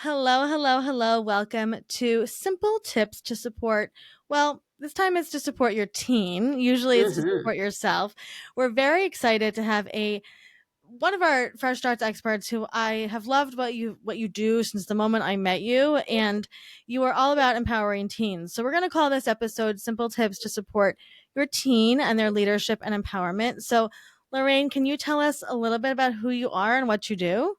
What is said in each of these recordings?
Hello, hello, hello. Welcome to Simple Tips to Support. Well, this time it's to support your teen. Usually it's to Mhm. support yourself. We're very excited to have a one of our fresh starts experts who I have loved what you do since the moment I met you, and you are all about empowering teens. So we're going to call this episode Simple Tips to Support Your Teen and Their Leadership and Empowerment. So Lorraine, can you tell us a little bit about who you are and what you do?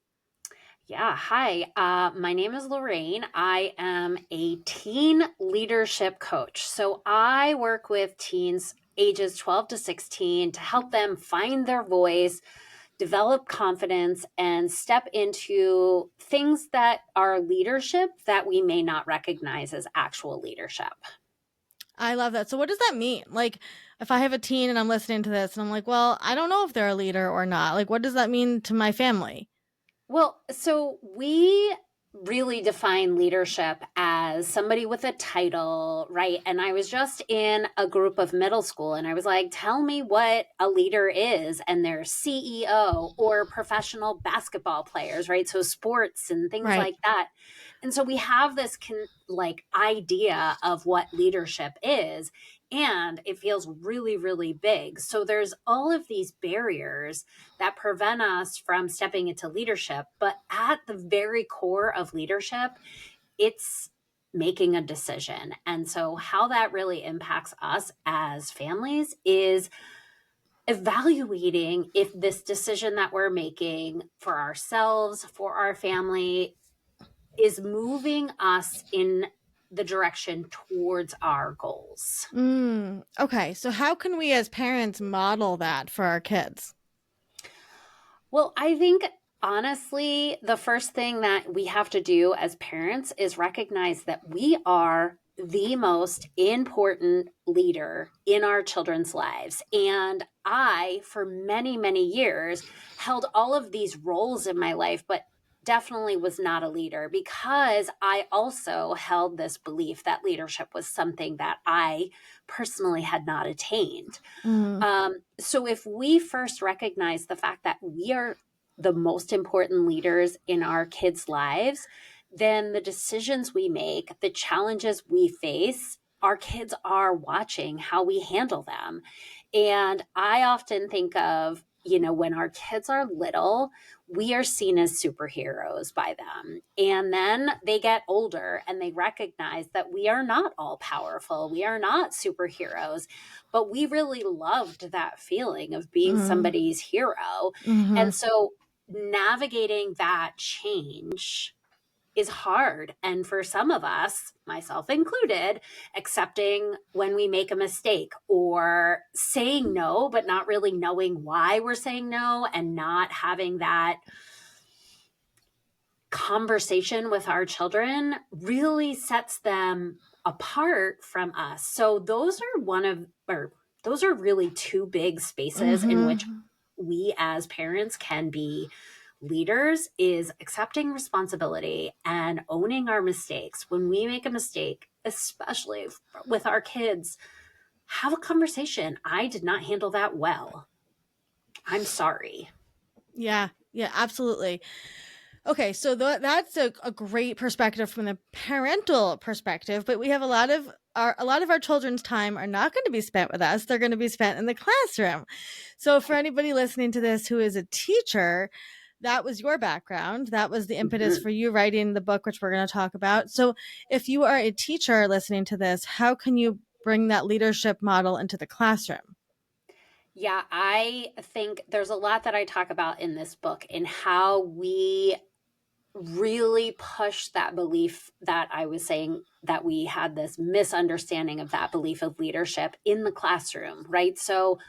Yeah, hi. My name is Lorraine. I am a teen leadership coach. So I work with teens ages 12 to 16 to help them find their voice, develop confidence, and step into things that are leadership that we may not recognize as actual leadership. I love that. So what does that mean? Like if I have a teen and I'm listening to this and I'm like, well, I don't know if they're a leader or not. Like what does that mean to my family? Well, so we really define leadership as somebody with a title, right? And I was just in a group of middle school and I was like, tell me what a leader is. And they're CEO or professional basketball players, right? So sports and things Right. like that. And so we have this like idea of what leadership is, and it feels really, really big. So there's all of these barriers that prevent us from stepping into leadership. But at the very core of leadership, it's making a decision. And so, how that really impacts us as families is evaluating if this decision that we're making for ourselves, for our family, is moving us in the direction towards our goals. Okay. So how can we as parents model that for our kids? Well, I think honestly, the first thing that we have to do as parents is recognize that we are the most important leader in our children's lives. And I, for many, many years, held all of these roles in my life, but definitely was not a leader because I also held this belief that leadership was something that I personally had not attained. Mm, So if we first recognize the fact that we are the most important leaders in our kids' lives, then the decisions we make, the challenges we face, our kids are watching how we handle them. And I often think of, when our kids are little, we are seen as superheroes by them. And then they get older and they recognize that we are not all powerful. We are not superheroes, but we really loved that feeling of being mm, somebody's hero. hmm. And so navigating that change is hard. And for some of us, myself included, accepting when we make a mistake or saying no, but not really knowing why we're saying no and not having that conversation with our children really sets them apart from us. So those are really two big spaces in which Hmm. we as parents can be leaders, is accepting responsibility and owning our mistakes. When we make a mistake, especially with our kids, have a conversation. I did not handle that well. I'm sorry. Yeah. Yeah, absolutely. Okay, so that's a great perspective from the parental perspective, but we have a lot of our children's time are not going to be spent with us. They're going to be spent in the classroom. So for anybody listening to this who is a teacher, that was your background. That was the impetus Mhm. for you writing the book, which we're going to talk about. So if you are a teacher listening to this, how can you bring that leadership model into the classroom? Yeah, I think there's a lot that I talk about in this book in how we really push that belief that I was saying that we had this misunderstanding of that belief of leadership in the classroom, right? So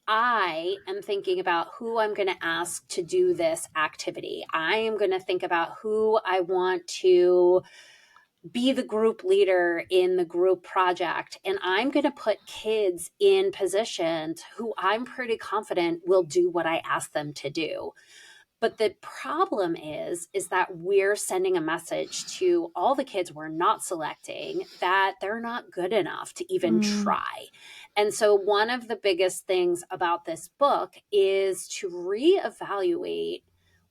I am thinking about who I'm going to ask to do this activity. I am going to think about who I want to be the group leader in the group project. And I'm going to put kids in positions who I'm pretty confident will do what I ask them to do. But the problem is that we're sending a message to all the kids we're not selecting that they're not good enough to even Mm, try. And so one of the biggest things about this book is to reevaluate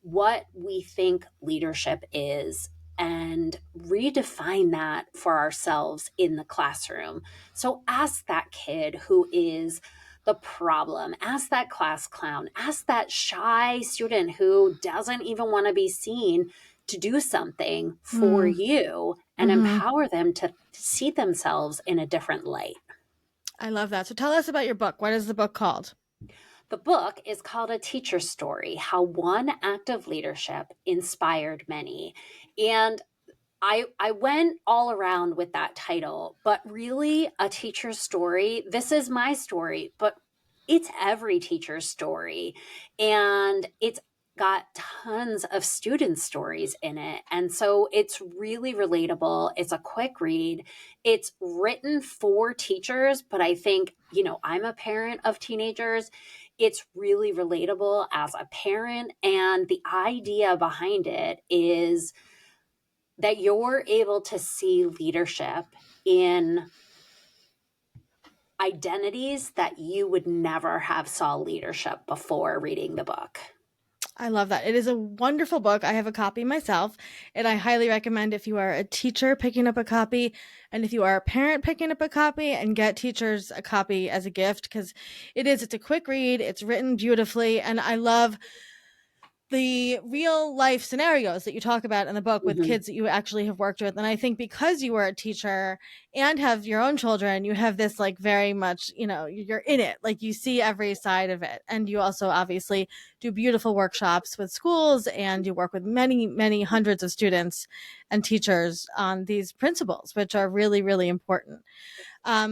what we think leadership is and redefine that for ourselves in the classroom. So ask that kid who is the problem, ask that class clown, ask that shy student who doesn't even want to be seen to do something for Mm, you and hmm. empower them to see themselves in a different light. I love that. So tell us about your book. What is the book called? The book is called A Teacher's Story: How One Act of Leadership Inspired Many. And I went all around with that title, but really, a teacher's story. This is my story, but it's every teacher's story. And it's got tons of student stories in it. And so it's really relatable. It's a quick read. It's written for teachers, but I think, I'm a parent of teenagers. It's really relatable as a parent. And the idea behind it is that you're able to see leadership in identities that you would never have saw leadership before reading the book. I love that. It is a wonderful book. I have a copy myself, and I highly recommend if you are a teacher picking up a copy, and if you are a parent picking up a copy, and get teachers a copy as a gift, because it's a quick read, it's written beautifully, and I love the real life scenarios that you talk about in the book with Mhm. kids that you actually have worked with. And I think because you were a teacher and have your own children, you have this like very much, you're in it, like you see every side of it. And you also obviously do beautiful workshops with schools, and you work with many, many hundreds of students and teachers on these principles, which are really, really important.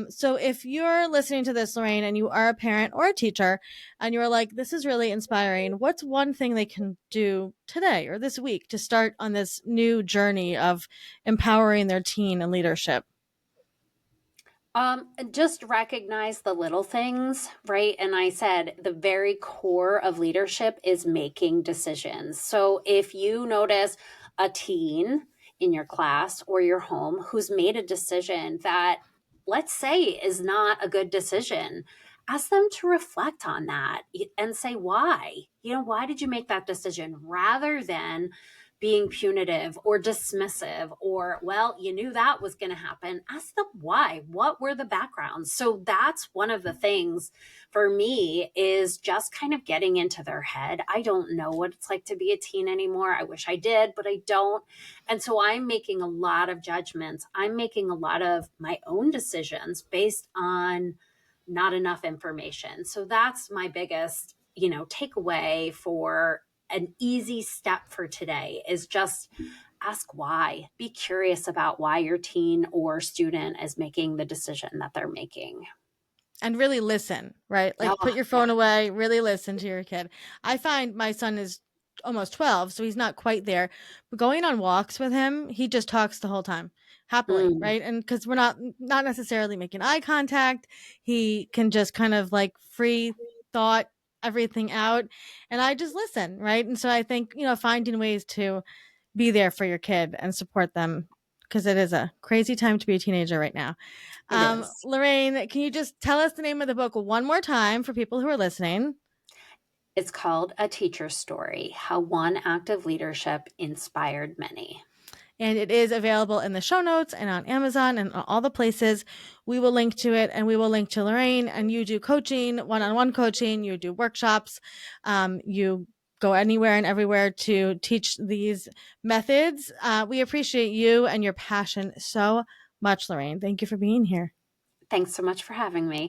So if you're listening to this, Lorraine, and you are a parent or a teacher, and you're like, this is really inspiring, what's one thing they can do today or this week to start on this new journey of empowering their teen and leadership? Just recognize the little things, right? And I said the very core of leadership is making decisions. So if you notice a teen in your class or your home who's made a decision that, let's say, is not a good decision, ask them to reflect on that and say why. Why did you make that decision, rather than being punitive or dismissive, or, well, you knew that was going to happen. Ask them why. What were the backgrounds? So that's one of the things for me, is just kind of getting into their head. I don't know what it's like to be a teen anymore. I wish I did, but I don't. And so I'm making a lot of judgments. I'm making a lot of my own decisions based on not enough information. So that's my biggest, takeaway for an easy step for today, is just ask why. Be curious about why your teen or student is making the decision that they're making. And really listen, right? Like put Oh, your yeah. phone away, really listen to your kid. I find my son is almost 12, so he's not quite there. But going on walks with him, he just talks the whole time, happily, Mm, right? And cuz we're not necessarily making eye contact, he can just kind of like free thought everything out, and I just listen, right? And so I think, finding ways to be there for your kid and support them, because it is a crazy time to be a teenager right now. it is. Lorraine, can you just tell us the name of the book one more time for people who are listening? It's called A Teacher's Story: How One Act of Leadership Inspired Many. And it is available in the show notes and on Amazon and all the places. We will link to it, and we will link to Lorraine. And you do coaching, one on one coaching, you do workshops, you go anywhere and everywhere to teach these methods. We appreciate you and your passion so much, Lorraine. Thank you for being here. Thanks so much for having me.